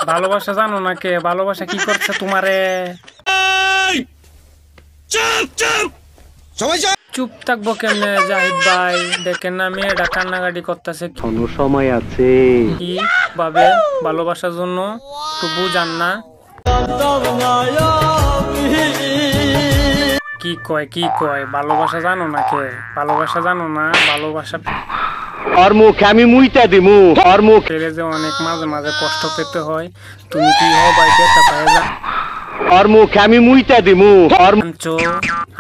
ভালোবাসা জানো না কে? ভালোবাসা কি করছে তোমারে? চুপ থাকবো কেমনে জাহিদ ভাই? দেখেন না মেয়েটা কান্নাকাটি করতেছে। সময় আছে কি ভাবে ভালোবাসার জন্য একটু বুঝান না। কি কয় ভালোবাসা জানো না কে? ভালোবাসা জানো না? ভালোবাসা ওর মুখে আমি মুইতা দিমু। ওর মুখ পেলে যে অনেক মাঝে মাঝে কষ্ট পেতে হয়। তুমি কি হও ভাই? বেটা পায়ে যা। ওর মুখে আমি মুইতা দিমু।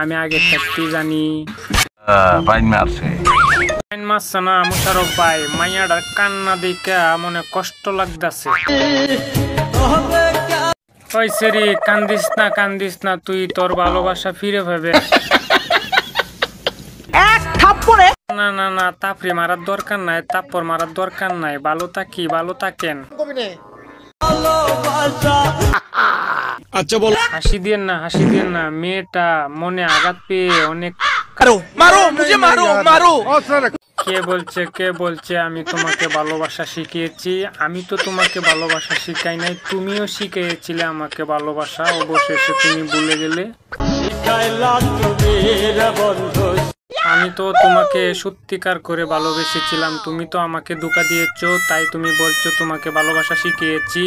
আমি আগে থাকতে জানি। বাইন মারছে মারছে না মুশারফ ভাই, মাইয়াটার কান্না দেখা মনে কষ্ট লাগতেছে। ওই সেরি কান্দিস না, তুই তোর ভালোবাসা ফিরে পাবে। না তাপড়ি মারার দরকার নাই, তাপ্পর মারার দরকার নাই। ভালো থাকেন। আচ্ছা বল। হাসি দিয়েন না, মেয়েটা মনে আঘাত পেয়ে অনেক। কে বলছে আমি তোমাকে ভালোবাসা শিখিয়েছি? আমি তো তোমাকে ভালোবাসা শিখাই নাই, তুমিও শিখিয়েছিলে আমাকে ভালোবাসা। অবশেষে তুমি ভুলে গেলে। আমি তো তোমাকে সত্যিকার করে ভালোবেসেছিলাম, তুমি তো আমাকে ধোঁকা দিয়েছো, তাই তুমি বলছো তোমাকে ভালোবাসা শিখিয়েছি।